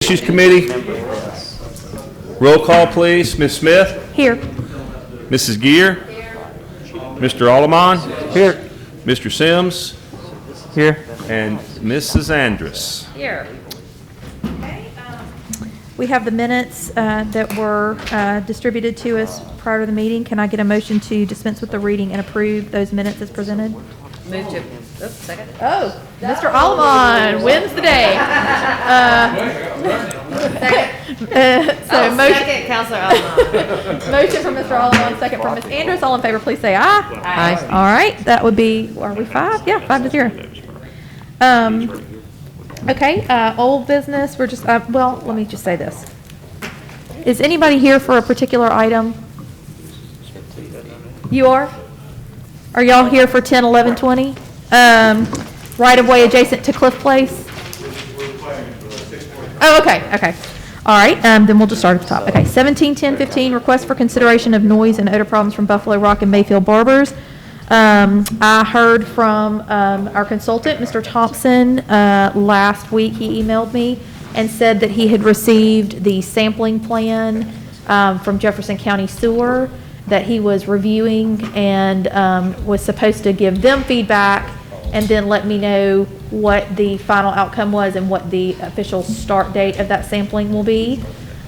Issues Committee. Roll call, please. Ms. Smith? Here. Mrs. Gear? Mr. Allemon? Here. Mr. Sims? Here. And Mrs. Andrus? Here. We have the minutes that were distributed to us prior to the meeting. Can I get a motion to dispense with the reading and approve those minutes as presented? Move to, oops, second. Oh, Mr. Allemon wins the day. Second, Counselor Allemon. Motion from Mr. Allemon, second from Ms. Andrus. All in favor, please say aye. Aye. All right, that would be, are we 5? Yeah, 5-0. Okay, old business, we're just, well, let me just say this. Is anybody here for a particular item? You are? Are y'all here for 10, 11, 20? Right-of-way adjacent to Cliff Place? Oh, okay, okay. All right, then we'll just start at the top. Okay, 17-10-15, request for consideration of noise and odor problems from Buffalo Rock and Mayfield Barbers. I heard from our consultant, Mr. Thompson, last week. He emailed me and said that he had received the sampling plan from Jefferson County Sewer that he was reviewing and was supposed to give them feedback and then let me know what the final outcome was and what the official start date of that sampling will be.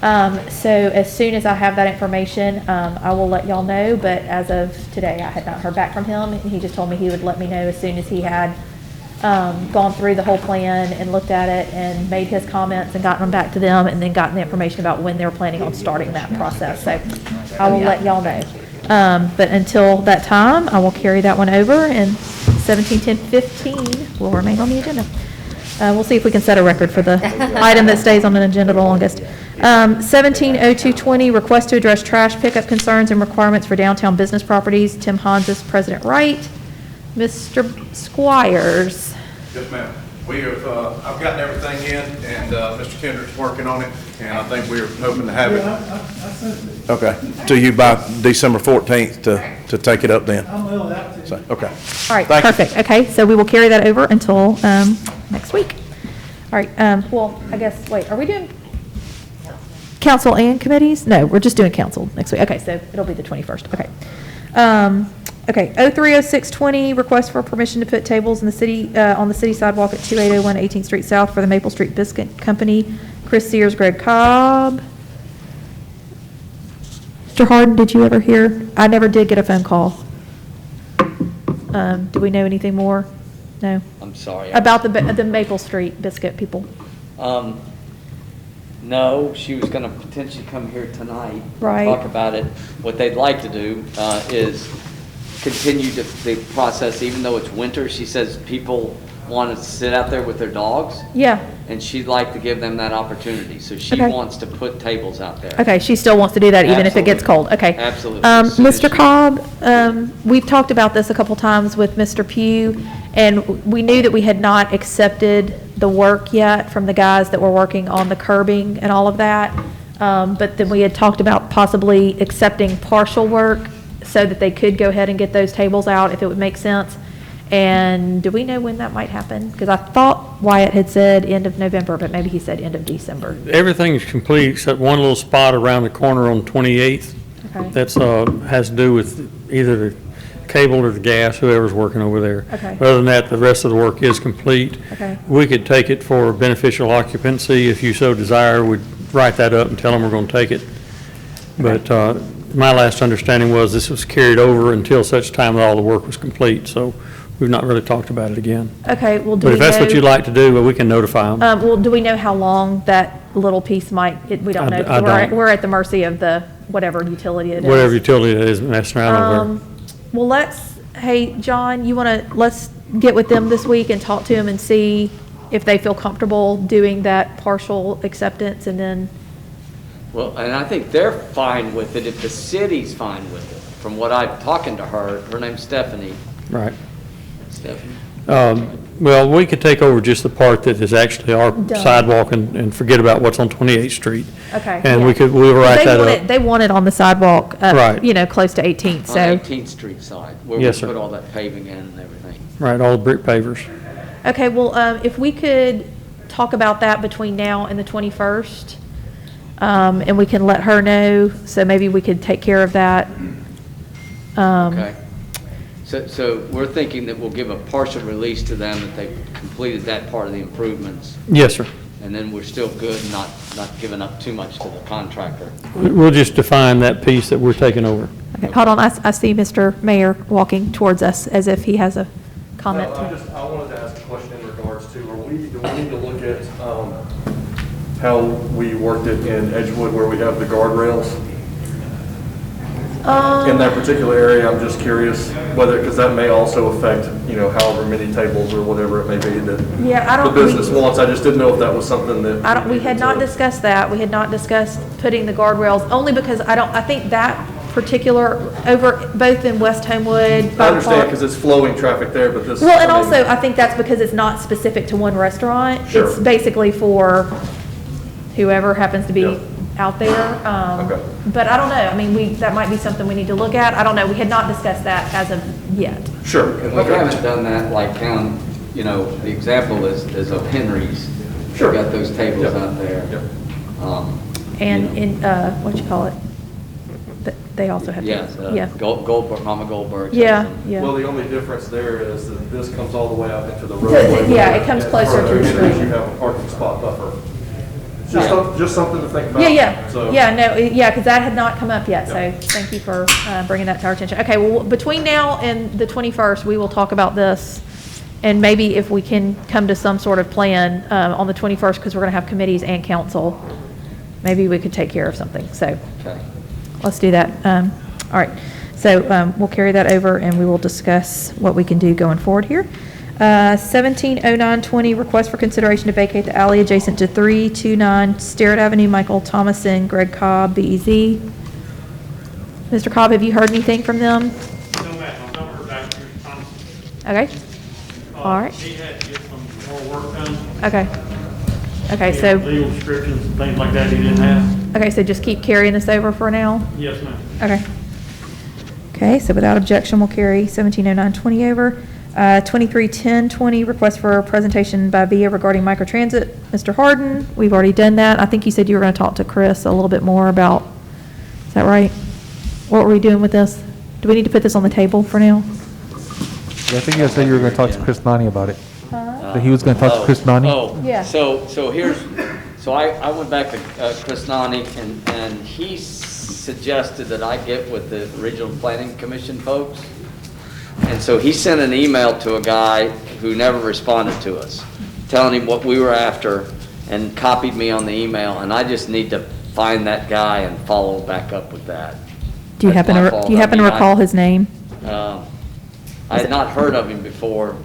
So as soon as I have that information, I will let y'all know, but as of today, I had not heard back from him. He just told me he would let me know as soon as he had gone through the whole plan and looked at it and made his comments and gotten them back to them and then gotten the information about when they were planning on starting that process. So I will let y'all know. But until that time, I will carry that one over, and 17-10-15 will remain on the agenda. We'll see if we can set a record for the item that stays on the agenda the longest. 17-02-20, request to address trash pickup concerns and requirements for downtown business properties. Tim Hansis, President Wright. Mr. Squires. Yes, ma'am. We have, I've gotten everything in, and Mr. Kendrick's working on it, and I think we're hoping to have it. Okay, to you by December 14th to take it up then. So, okay. All right, Thank you. perfect. Okay, so we will carry that over until next week. All right, well, I guess, wait, are we doing council and committees? No, we're just doing council next week. Okay, so it'll be the 21st. Okay. Okay, 030620, request for permission to put tables in the city, on the city sidewalk at 2801 18th Street South for the Maple Street Biscuit Company. Chris Sears, Greg Cobb. Mr. Harden, did you ever hear? I never did get a phone call. Do we know anything more? No? I'm sorry. About the Maple Street Biscuit people? No, she was going to potentially come here tonight. Right. Talk about it. What they'd like to do is continue the process, even though it's winter. She says people want to sit out there with their dogs. Yeah. And she'd like to give them that opportunity. So she Okay. wants to put tables out there. Okay, she still wants to do that even if it gets cold. Okay. Absolutely. As soon as Mr. she- Cobb, we've talked about this a couple times with Mr. Pugh, and we knew that we had not accepted the work yet from the guys that were working on the curbing and all of that. But then we had talked about possibly accepting partial work so that they could go ahead and get those tables out if it would make sense. And do we know when that might happen? Because I thought Wyatt had said end of November, but maybe he said end of December. Everything is complete except one little spot around the corner on 28th. Okay. That's, has to do with either the cable or the gas, whoever's working over there. Okay. Other than that, the rest of the work is complete. Okay. We could take it for beneficial occupancy if you so desire. We'd write that up and tell them we're going to take it. But my last understanding was this was carried over until such time that all the work was complete. So we've not really talked about it again. Okay, well, do But we if that's what know- you'd like to do, well, we can notify them. Well, do we know how long that little piece might, we don't know. I don't. We're at the mercy of the, whatever utility it is. Whatever utility it is messing around over there. Well, hey, John, let's get with them this week and talk to them and see if they feel comfortable doing that partial acceptance and then, Well, and I think they're fine with it if the city's fine with it. From what I'm talking to her name's Stephanie. Right. Stephanie. Well, we could take over just the part that is actually our Done. sidewalk and forget about what's on 28th Street. okay. And yeah. we'll write that up. They want it on the sidewalk, Right. Close to 18th, On so. 18th Street side, where we Yes, sir. put all that paving in and everything. Right, all the brick pavers. Okay, well, if we could talk about that between now and the 21st. And we can let her know, so maybe we could take care of that. Okay. So we're thinking that we'll give a partial release to them if they've completed that part of the improvements, Yes, sir. and then we're still good, not giving up too much to the contractor. We'll just define that piece that we're taking over. Okay, hold on, I see Mr. Mayor walking towards us as if he has a comment. No, I wanted to ask a question in regards to, do we need to look at how we worked it in Edgewood where we have the guardrails? In that particular area, I'm just curious whether, because that may also affect, however many tables or whatever it may be that Yeah, I don't. the business wants. I just didn't know if that was something that. We had not discussed that. We had not discussed putting the guardrails, only because I think that particular, over, both in West Homewood. I understand because it's flowing traffic there, but this. Well, and I mean, also, I think that's because it's not specific to one restaurant. Sure. It's basically for whoever happens to be Yep. out there. Okay. But I don't know. I mean, that might be something we need to look at. I don't know. We had not discussed that as of yet. Sure. And we haven't done that like the example is of Henry's. Sure. We've got those tables Yep. out there. Yep. And in, what you call it? They also have. Yes, Yeah. Goldberg, Mama Goldberg. Yeah, Well, yeah. the only difference there is that this comes all the way out into the roadway. Yeah, it comes closer to the And street. you have a parking spot buffer. Yeah. Just something to think about. Yeah, yeah, So- yeah, no, yeah, because that had not come up yet, so thank you for bringing that to our attention. Okay, well, between now and the 21st, we will talk about this, and maybe if we can come to some sort of plan on the 21st, because we're going to have committees and council, maybe we could take care of something, so Okay. let's do that. All right, so we'll carry that over, and we will discuss what we can do going forward here. 170920, request for consideration to vacate the alley adjacent to 329 Sterrett Avenue, Michael Thomason, Greg Cobb, BEZ. Mr. Cobb, have you heard anything from them? No, ma'am, I've not heard back from Mr. Thompson. Okay, all right, He had to get some more work done. okay. Okay, He so, had legal descriptions and things like that he didn't have. okay, so just keep carrying this over for now? Yes, ma'am. Okay. Okay, so without objection, we'll carry 170920 over. 231020, request for a presentation by VIA regarding microtransit. Mr. Harden, we've already done that. I think you said you were going to talk to Chris a little bit more about, is that right? What were we doing with this? Do we need to put this on the table for now? Yeah, I think you said you were going to talk to Chris Nani about it. That he was going to talk to Chris Nani. Oh, Yeah. so I went back to Chris Nani, and he suggested that I get with the Regional Planning Commission folks. And so he sent an email to a guy who never responded to us, telling him what we were after, and copied me on the email, and I just need to find that guy and follow back up with that. Do you That's happen my to, fault. do you happen to I mean, recall his name? I had not heard of him before.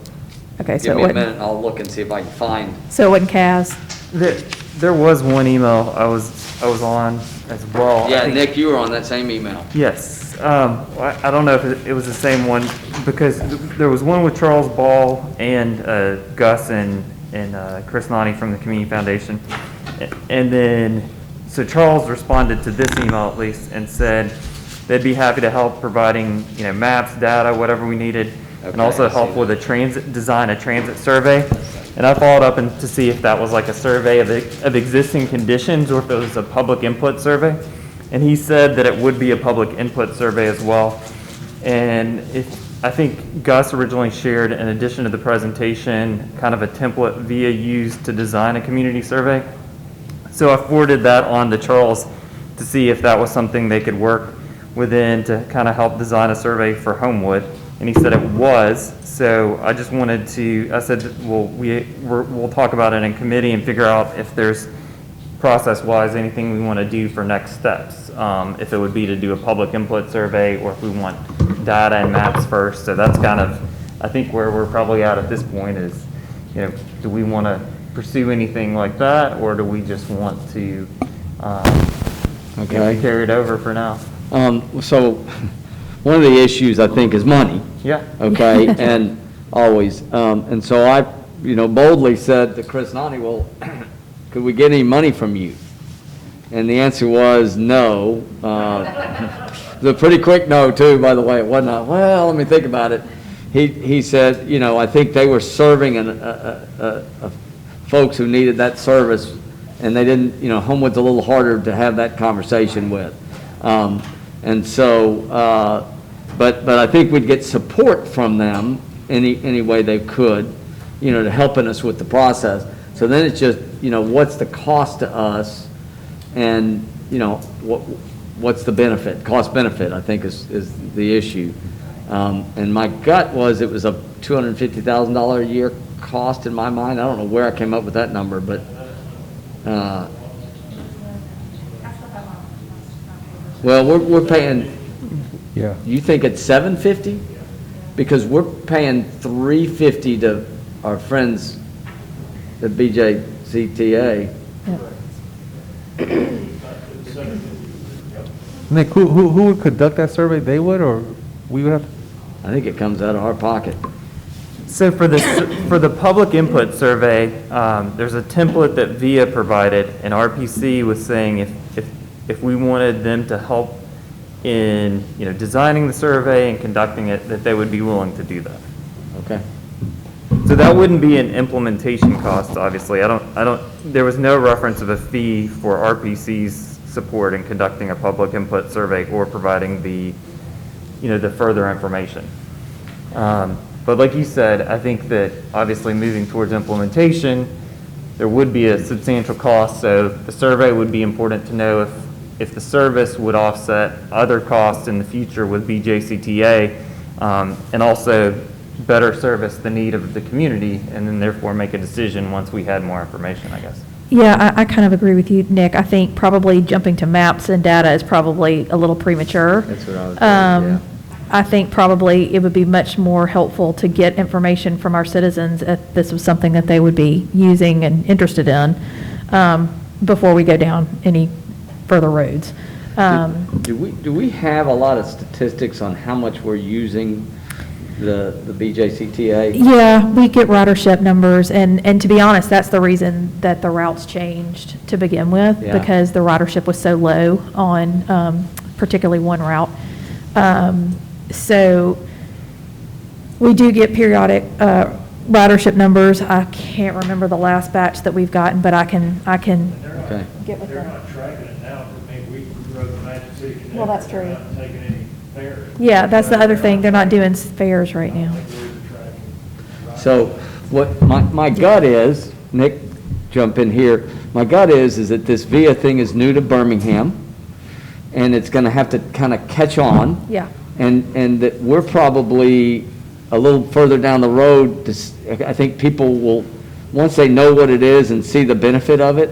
Okay, so Give it me a wasn't, minute, and I'll look and see if I can find. so it wasn't Kaz? There was one email I was on as well. I Yeah, think- Nick, you were on that same email. Yes. I don't know if it was the same one, because there was one with Charles Ball and Gus and Chris Nani from the Community Foundation. And then, so Charles responded to this email at least and said they'd be happy to help providing, maps, data, whatever we needed, and Okay, also I see help that. with a design a transit survey. And I followed up to see if that was like a survey of existing conditions or if it was a public input survey. And he said that it would be a public input survey as well. And I think Gus originally shared, in addition to the presentation, kind of a template VIA used to design a community survey. So I forwarded that on to Charles to see if that was something they could work within to kind of help design a survey for Homewood. And he said it was. So I just wanted to, I said, well, we'll talk about it in committee and figure out if there's process-wise anything we want to do for next steps. If it would be to do a public input survey or if we want data and maps first. So that's kind of, I think, where we're probably at this point is, do we want to pursue anything like that, or do we just want to carry it over for now? So, one of the issues, I think, is money, Yeah. okay, and always. And so I, boldly said to Chris Nani, well, could we get any money from you? And the answer was no. The pretty quick no, too, by the way. It wasn't, well, let me think about it. He said, I think they were serving folks who needed that service, and they didn't, Homewood's a little harder to have that conversation with. And so, but I think we'd get support from them any way they could, to helping us with the process. So then it's just, what's the cost to us, and, what's the benefit? Cost benefit, I think, is the issue. And my gut was it was a $250,000 a year cost in my mind. I don't know where I came up with that number, but, well, we're paying, Yeah. you think it's $750? Because we're paying $350 to our friends at BJCTA. Nick, who would conduct that survey? They would, or we would have? I think it comes out of our pocket. So for the public input survey, there's a template that VIA provided, and RPC was saying if we wanted them to help in, designing the survey and conducting it, that they would be willing to do that. Okay. So that wouldn't be an implementation cost, obviously. There was no reference of a fee for RPC's support in conducting a public input survey or providing the further information. But like you said, I think that obviously moving towards implementation, there would be a substantial cost. So the survey would be important to know if the service would offset other costs in the future with BJCTA, and also better service the need of the community, and then therefore make a decision once we had more information, I guess. Yeah, I kind of agree with you, Nick. I think probably jumping to maps and data is probably a little premature. That's what I was saying, yeah. I think probably it would be much more helpful to get information from our citizens if this was something that they would be using and interested in, before we go down any further roads. Do we have a lot of statistics on how much we're using the BJCTA? Yeah, we get ridership numbers, and to be honest, that's the reason that the routes changed to begin with, Yeah. because the ridership was so low on particularly one route. So we do get periodic ridership numbers. I can't remember the last batch that we've gotten, but I can Okay. get with They're them. not tracking it now, I mean, we rode the Magic City Connect. Well, that's true. They're not taking any fares. Yeah, that's the other thing. They're not doing fares right now. So what my gut is, Nick, jump in here. My gut is that this VIA thing is new to Birmingham, and it's going to have to kind of catch on. Yeah. And that we're probably a little further down the road. I think people will, once they know what it is and see the benefit of it,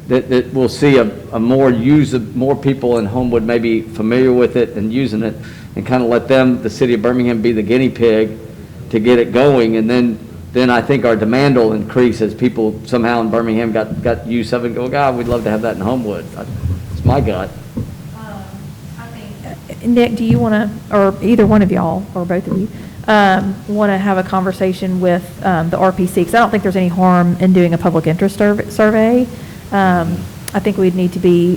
that we'll see a more people in Homewood maybe familiar with it and using it, and kind of let the city of Birmingham be the guinea pig to get it going. And then I think our demand will increase as people somehow in Birmingham got use of it and go, God, we'd love to have that in Homewood. It's my gut. Nick, do you want to, or either one of y'all, or both of you, want to have a conversation with the RPC? Because I don't think there's any harm in doing a public interest survey. I think we'd need to be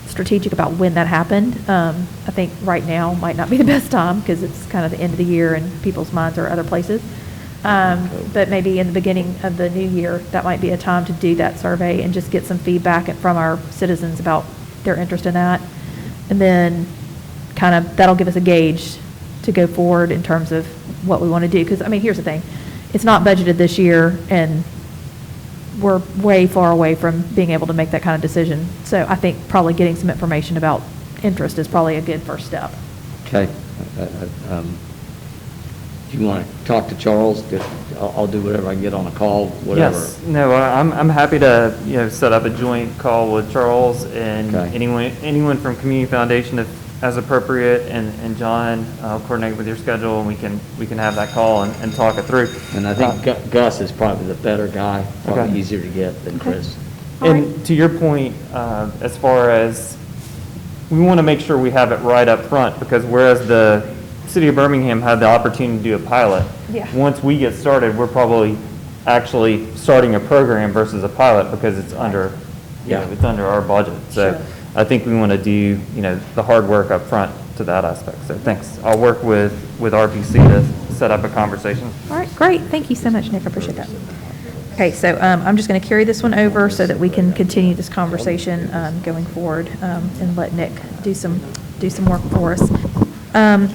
strategic about when that happened. I think right now might not be the best time because it's kind of the end of the year and people's minds are other places. But maybe in the beginning of the new year, that might be a time to do that survey and just get some feedback from our citizens about their interest in that. And then kind of, that'll give us a gauge to go forward in terms of what we want to do. Because, I mean, here's the thing. It's not budgeted this year, and we're way far away from being able to make that kind of decision. So I think probably getting some information about interest is probably a good first step. Okay. Do you want to talk to Charles? I'll do whatever I can get on a call, whatever. Yes, no, I'm happy to, set up a joint call with Charles and Okay. anyone from Community Foundation as appropriate, and John, I'll coordinate with your schedule, and we can have that call and talk it through. And I think Gus is probably the better guy, probably Okay. easier to get than Chris. And to your point, as far as, we want to make sure we have it right up front, because whereas the City of Birmingham had the opportunity to do a pilot, Yeah. once we get started, we're probably actually starting a program versus a pilot, because it's under, it's under our budget. So Sure. I think we want to do, the hard work up front to that aspect. So thanks. I'll work with RPC to set up a conversation. All right, great. Thank you so much, Nick. I appreciate that. Okay, so I'm just going to carry this one over so that we can continue this conversation going forward and let Nick do some work for us.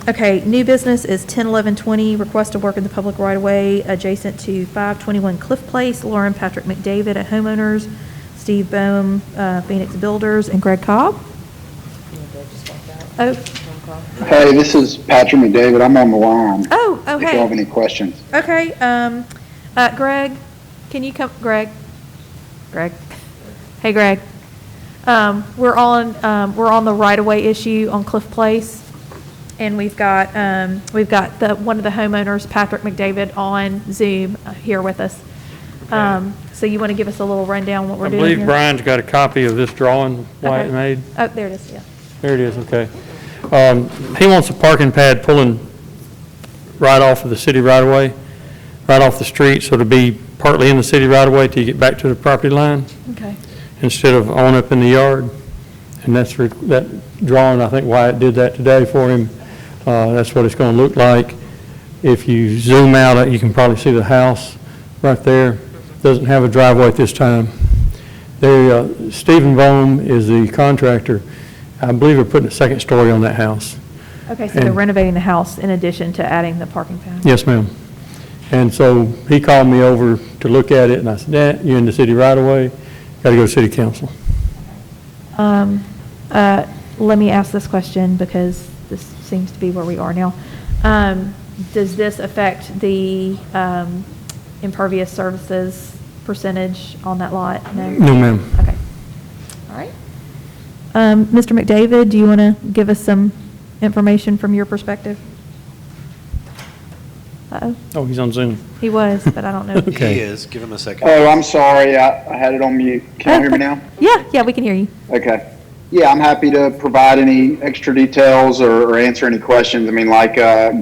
Okay, new business is 10-11-20, request to work in the public right-of-way adjacent to 521 Cliff Place, Lauren Patrick McDavid at Homeowners, Steve Bohm, Phoenix Builders, and Greg Cobb. Oh, Hey, this is Patrick McDavid. I'm on the line. oh, If you have hey. any questions. Okay, Greg, can you come, Greg? Hey, Greg. We're on the right-of-way issue on Cliff Place, and we've got one of the homeowners, Patrick McDavid, on Zoom here with us. So you want to give us a little rundown what we're I doing here? believe Brian's got a copy of this drawing Wyatt Okay. made. Oh, there it is, yeah. There it is, okay. He wants a parking pad pulling right off of the city right-of-way, right off the street, so to be partly in the city right-of-way till you get back to the property line, Okay. instead of on up in the yard. And that drawing, I think Wyatt did that today for him. That's what it's going to look like. If you zoom out, you can probably see the house right there. Doesn't have a driveway at this time. Stephen Bohm is the contractor. I believe we're putting a second story on that house. Okay, so they're And- renovating the house in addition to adding the parking pad? Yes, ma'am. And so he called me over to look at it, and I said, "Dad, you're in the city right away. Got to go to city council." Let me ask this question because this seems to be where we are now. Does this affect the impervious surfaces percentage on that lot? No? No, ma'am. Okay. All right. Mr. McDavid, do you want to give us some information from your perspective? Uh-oh, Oh, he's on Zoom. he was, but I don't know. Okay. He is. Give him a second. Oh, I'm sorry. I had it on mute. Can you hear me now? Yeah, we can hear you. Okay. Yeah, I'm happy to provide any extra details or answer any questions. I mean, like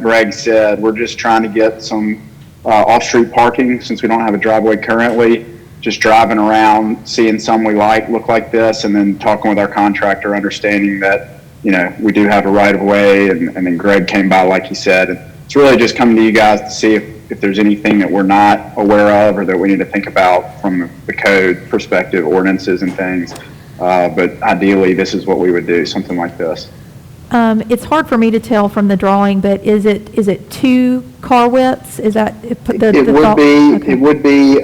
Greg said, we're just trying to get some off-street parking since we don't have a driveway currently. Just driving around, seeing some we look like this, and then talking with our contractor, understanding that, we do have a right-of-way, and then Greg came by, like he said. And it's really just coming to you guys to see if there's anything that we're not aware of or that we need to think about from the code perspective, ordinances and things. But ideally, this is what we would do, something like this. It's hard for me to tell from the drawing, but is it 2 car widths? Is that It would be,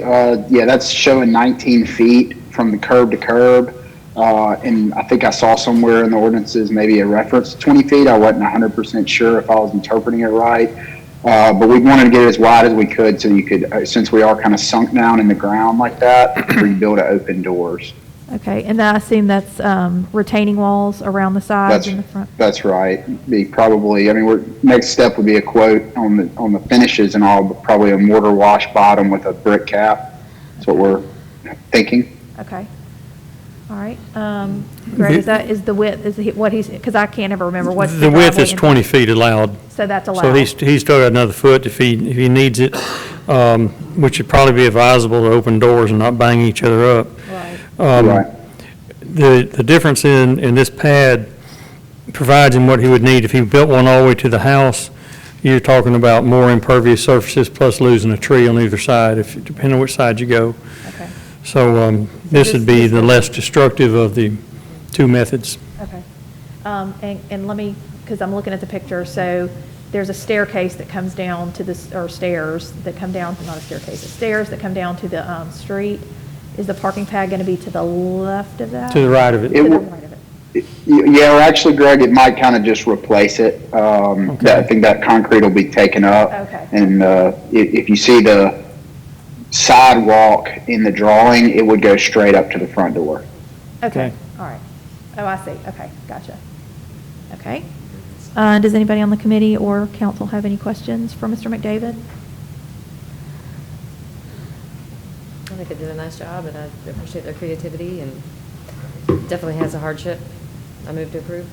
yeah, that's showing 19 feet from the curb to curb. And I think I saw somewhere in the ordinances, maybe a reference to 20 feet. I wasn't 100% sure if I was interpreting it right. But we wanted to get it as wide as we could so you could, since we are kind of sunk down in the ground like that, for you to be able to open doors. Okay, and I assume that's retaining walls around the sides and the front? That's right. Be probably, next step would be a quote on the finishes and all, but probably a mortar wash bottom with a brick cap. That's what we're thinking. Okay. All right. Greg, is the width, what he's, because I can't ever remember what's the The width driveway is and- 20 feet allowed. So that's allowed? So he's still got another foot if he needs it, which would probably be advisable to open doors and not bang each other up. Right. Right. The difference in this pad provides him what he would need. If he built one all the way to the house, you're talking about more impervious surfaces plus losing a tree on either side, depending on which side you go. Okay. So this would be the less destructive of the two methods. Okay. And let me, because I'm looking at the picture, so there's a staircase that comes down to this, or stairs that come down, not a staircase, stairs that come down to the street. Is the parking pad going to be to the left of that? To the right of it. To the right of it. Yeah, or actually, Greg, it might kind of just replace it. I think that concrete will be taken up. Okay. And if you see the sidewalk in the drawing, it would go straight up to the front door. Okay, all right. Oh, I see. Okay, gotcha. Okay. Does anybody on the committee or council have any questions for Mr. McDavid? I think they did a nice job, and I appreciate their creativity, and definitely has a hardship. I move to approve.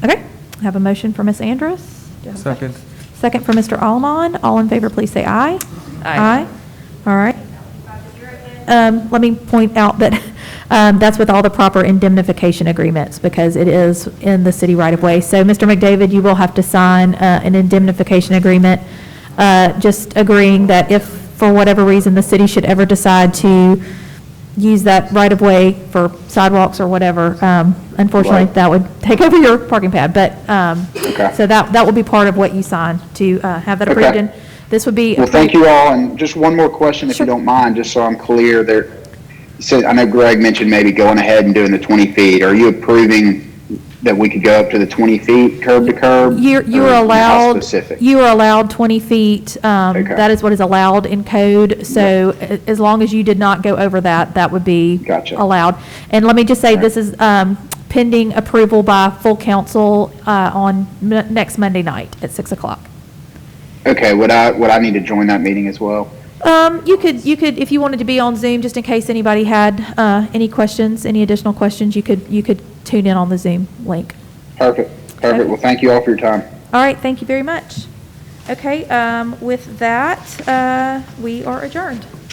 Okay, I have a motion for Ms. Andrus. Do you have a Second. Second for Mr. Almond. All in favor, please say aye. Aye. All right. Let me point out that that's with all the proper indemnification agreements because it is in the city right of way. So, Mr. McDavid, you will have to sign an indemnification agreement, just agreeing that if for whatever reason, the city should ever decide to use that right-of-way for sidewalks or whatever, unfortunately, Right. that would take over your parking pad, but, Okay. so that will be part of what you sign to have that approved, Okay. and this would be. Well, thank you all, and just one more question, if you Sure. don't mind, just so I'm clear there. So I know Greg mentioned maybe going ahead and doing the 20 feet. Are you approving that we could go up to the 20 feet curb to curb? You Or are how allowed, specific? you are allowed 20 feet. Okay. That is what is allowed in code. So as long as you did not go over that, that would be Gotcha. allowed. And let me just say, this is pending approval by full council on next Monday night at 6 o'clock. Okay, would I need to join that meeting as well? You could, if you wanted to be on Zoom, just in case anybody had any questions, any additional questions, you could tune in on the Zoom link. Perfect. Okay. Well, thank you all for your time. All right, thank you very much. Okay, with that, we are adjourned.